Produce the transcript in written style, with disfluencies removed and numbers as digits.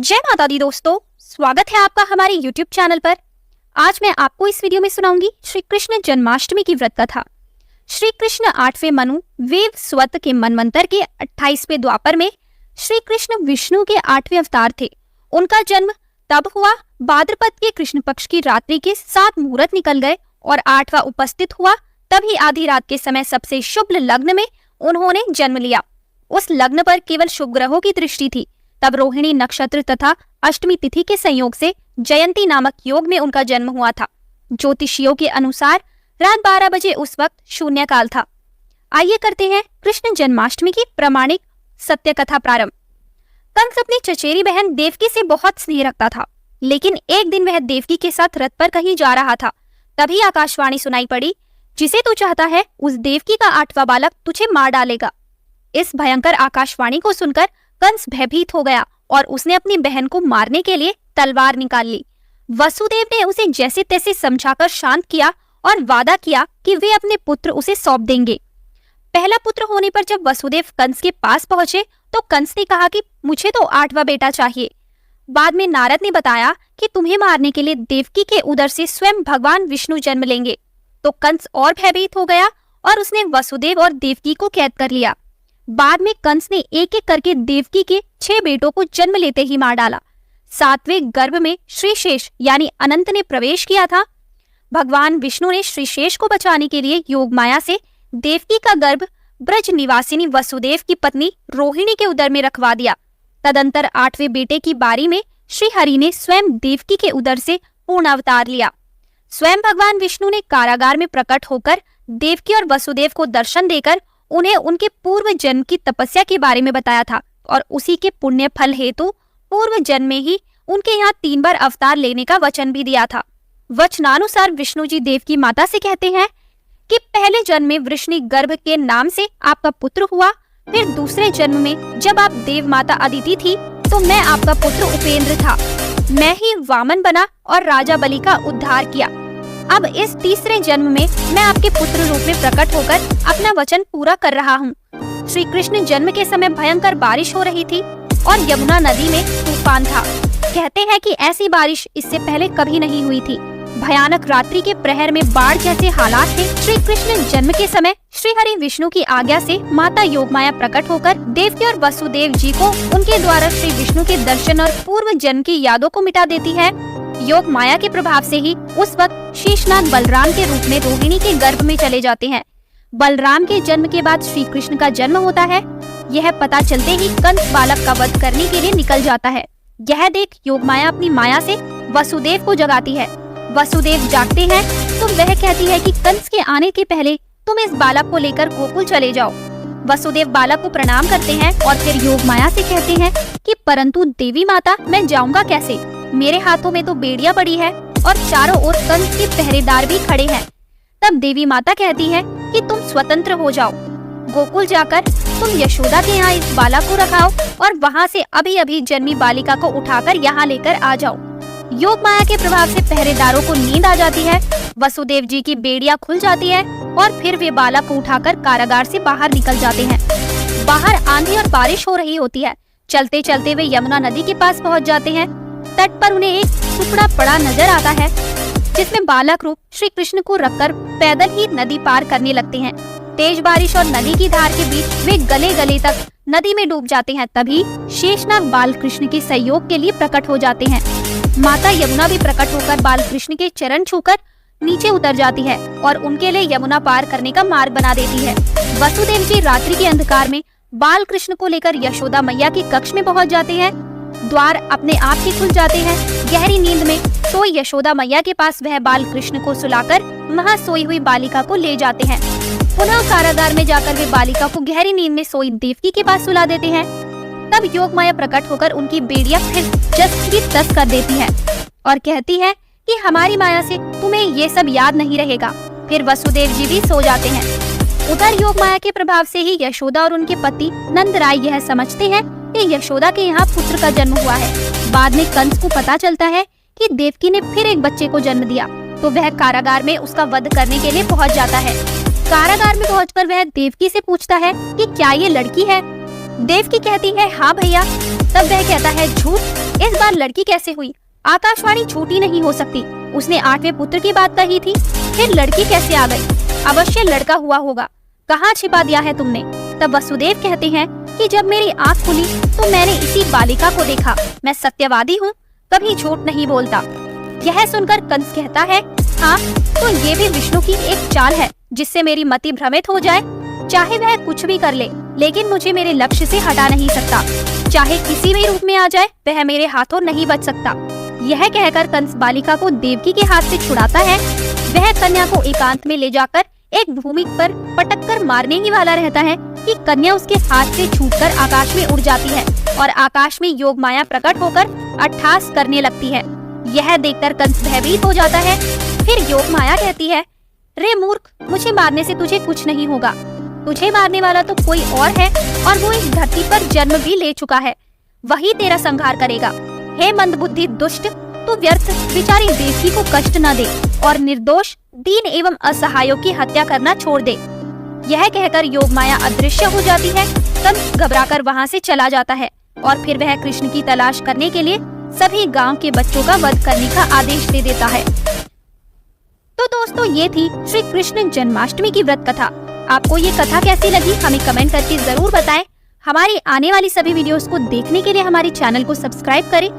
जय माता दी दोस्तों, स्वागत है आपका हमारे YouTube चैनल पर। आज मैं आपको इस वीडियो में सुनाऊंगी श्री कृष्ण जन्माष्टमी की व्रत कथा। श्री कृष्ण 8वें मनु वेव स्वत के मनवंतर के 28वें द्वापर में श्री कृष्ण विष्णु के 8वें अवतार थे। उनका जन्म तब हुआ भाद्रपद के कृष्ण पक्ष की रात्रि के 7 मुहूर्त निकल गए और 8वां उपस्थित हुआ। तभी आधी रात के समय सबसे शुभ लग्न में उन्होंने जन्म लिया। उस लग्न पर केवल शुभ ग्रहों की दृष्टि थी। तब रोहिणी नक्षत्र तथा अष्टमी तिथि के संयोग से जयंती नामक योग में उनका जन्म हुआ था। ज्योतिषियों के अनुसार रात 12 बजे उस वक्त शून्य काल था। आइए करते हैं कृष्ण जन्माष्टमी की प्रमाणिक सत्य कथा प्रारंभ। कंस अपनी चचेरी बहन देवकी से बहुत स्नेह रखता था, लेकिन एक दिन वह देवकी के साथ रथ पर कहीं जा रहा था। तभी आकाशवाणी सुनाई पड़ी, जिसे तू चाहता है उस देवकी का 8वां बालक तुझे मार डालेगा। इस भयंकर आकाशवाणी को सुनकर कंस भयभीत हो गया और उसने अपनी बहन को मारने के लिए तलवार निकाल ली। वसुदेव ने उसे जैसे तैसे समझाकर शांत किया और वादा किया कि वे अपने पुत्र उसे सौंप देंगे। पहला पुत्र होने पर जब वसुदेव कंस के पास पहुंचे तो कंस ने कहा कि मुझे तो 8वां बेटा चाहिए। बाद में नारद ने बताया कि तुम्हें मारने के लिए देवकी के उदर से स्वयं भगवान विष्णु जन्म लेंगे। तो कंस और भयभीत हो गया और उसने वसुदेव और देवकी को कैद कर लिया। बाद में कंस ने एक एक करके देवकी के 6 बेटों को जन्म लेते ही मार डाला। 7वें गर्भ में श्रीशेष यानी अनंत ने प्रवेश किया था। भगवान विष्णु ने श्रीशेष को बचाने के लिए योग माया से देवकी का गर्भ ब्रज निवासिनी वसुदेव की पत्नी रोहिणी के उदर में रखवा दिया। तदंतर 8वें बेटे की बारी में श्री हरि ने स्वयं देवकी के उदर से पूर्ण अवतार लिया। स्वयं भगवान विष्णु ने कारागार में प्रकट होकर देवकी और वसुदेव को दर्शन देकर उन्हें उनके पूर्व जन्म की तपस्या के बारे में बताया था और उसी के पुण्य फल हेतु पूर्व जन्म में ही उनके यहाँ 3 बार अवतार लेने का वचन भी दिया था। वचनानुसार विष्णु जी देव की माता से कहते हैं कि पहले जन्म में वृष्णि गर्भ के नाम से आपका पुत्र हुआ। फिर दूसरे जन्म में जब आप देव माता अदिति थी तो मैं आपका पुत्र उपेंद्र था। मैं ही वामन बना और राजा बलि का उद्धार किया। अब इस तीसरे जन्म में मैं आपके पुत्र रूप में प्रकट होकर अपना वचन पूरा कर रहा हूँ। श्री कृष्ण जन्म के समय भयंकर बारिश हो रही थी और यमुना नदी में तूफान था। कहते हैं कि ऐसी बारिश इससे पहले कभी नहीं हुई थी। भयानक रात्रि के प्रहर में बाढ़ जैसे हालात थे। श्री कृष्ण जन्म के समय श्री हरि विष्णु की आज्ञा से माता योगमाया प्रकट होकर देवकी और वसुदेव जी को उनके द्वारा श्री विष्णु के दर्शन और पूर्व जन्म की यादों को मिटा देती है। योग माया के प्रभाव से ही उस वक्त शेषनाग बलराम के रूप में रोहिणी के गर्भ में चले जाते हैं। बलराम के जन्म के बाद श्री कृष्ण का जन्म होता है। यह पता चलते ही कंस बालक का वध करने के लिए निकल जाता है। यह देख योग माया अपनी माया से वसुदेव को जगाती है। वसुदेव जागते हैं तो वह कहती है कि कंस के आने के पहले तुम इस बालक को लेकर गोकुल चले जाओ। वसुदेव बालक को प्रणाम करते हैं और फिर योग माया से कहते हैं कि परंतु देवी माता, मैं जाऊंगा कैसे? मेरे हाथों में तो बेड़िया पड़ी है और चारों ओर कंस के पहरेदार भी खड़े हैं। तब देवी माता कहती है कि तुम स्वतंत्र हो जाओ। गोकुल जाकर तुम यशोदा के यहाँ इस बालक को रखाओ और वहाँ से अभी अभी जन्मी बालिका को उठाकर यहाँ लेकर आ जाओ। योग माया के प्रभाव से पहरेदारों को नींद आ जाती है। वसुदेव जी की बेड़िया खुल जाती है और फिर वे बालक को उठाकर कारागार से बाहर निकल जाते हैं। बाहर आंधी और बारिश हो रही होती है। चलते चलते वे यमुना नदी के पास पहुँच जाते हैं। तट पर उन्हें एक टुकड़ा पड़ा नजर आता है, जिसमें बालक रूप श्री कृष्ण को रखकर पैदल ही नदी पार करने लगते हैं। तेज बारिश और नदी की धार के बीच वे गले गले तक नदी में डूब जाते हैं। तभी शेषनाग बाल कृष्ण के सहयोग के लिए प्रकट हो जाते हैं। माता यमुना भी प्रकट होकर बाल कृष्ण के चरण छूकर नीचे उतर जाती है और उनके लिए यमुना पार करने का मार्ग बना देती है। वसुदेव जी रात्रि के अंधकार में बाल कृष्ण को लेकर यशोदा मैया के कक्ष में पहुँच जाते हैं। द्वार अपने आप ही खुल जाते हैं। गहरी नींद में सोई यशोदा मैया के पास वह बाल कृष्ण को सुलाकर वहां सोई हुई बालिका को ले जाते हैं। पुनः कारागार में जाकर वे बालिका को गहरी नींद में सोई देवकी के पास सुला देते हैं। तब योग माया प्रकट होकर उनकी बेड़िया फिर जस की तस कर देती है और कहती है कि हमारी माया से तुम्हें ये सब याद नहीं रहेगा। फिर वसुदेव जी भी सो जाते हैं। उधर योग माया के प्रभाव से ही यशोदा और उनके पति नंद राय यह समझते हैं कि यशोदा के यहाँ पुत्र का जन्म हुआ है। बाद में कंस को पता चलता है कि देवकी ने फिर एक बच्चे को जन्म दिया, तो वह कारागार में उसका वध करने के लिए पहुँच जाता है। कारागार में पहुंचकर वह देवकी से पूछता है कि क्या ये लड़की है? देवकी कहती है हाँ भैया। तब वह कहता है झूठ, इस बार लड़की कैसे हुई? आकाशवाणी झूठी नहीं हो सकती। उसने 8वें पुत्र की बात कही थी, फिर लड़की कैसे आ गई? अवश्य लड़का हुआ होगा। कहाँ छिपा दिया है तुमने? तब वसुदेव कहते हैं कि जब मेरी आँख खुली तो मैंने इसी बालिका को देखा। मैं सत्यवादी हूँ, कभी झूठ नहीं बोलता। यह सुनकर कंस कहता है, हाँ तो ये भी विष्णु की एक चाल है जिससे मेरी मति भ्रमित हो जाए। चाहे वह कुछ भी कर ले, लेकिन मुझे मेरे लक्ष्य से हटा नहीं सकता। चाहे किसी भी रूप में आ जाए, वह मेरे हाथों नहीं बच सकता। यह कहकर कंस बालिका को देवकी के हाथ से छुड़ाता है। वह कन्या को एकांत में ले जाकर एक भूमि पर पटक कर मारने ही वाला रहता है कि कन्या उसके हाथ से छूटकर आकाश में उड़ जाती है और आकाश में योग माया प्रकट होकर अट्ठास करने लगती है। यह देखकर कंस भयभीत हो जाता है। फिर योग माया कहती है, रे मूर्ख, मुझे मारने से तुझे कुछ नहीं होगा। तुझे मारने वाला तो कोई और है और वो इस धरती पर जन्म भी ले चुका है। वही तेरा संहार करेगा। हे मंदबुद्धि दुष्ट, तू व्यर्थ बेचारी देवकी को कष्ट न दे और निर्दोष दीन एवं असहायों की हत्या करना छोड़ दे। यह कहकर योग माया अदृश्य हो जाती है। कंस घबराकर वहाँ से चला जाता है और फिर वह कृष्ण की तलाश करने के लिए सभी गांव के बच्चों का वध करने का आदेश दे देता है। तो दोस्तों, ये थी श्री कृष्ण जन्माष्टमी की व्रत कथा। आपको ये कथा कैसी लगी हमें कमेंट करके जरूर बताएं। हमारी आने वाली सभी वीडियोस को देखने के लिए हमारे चैनल को सब्सक्राइब करें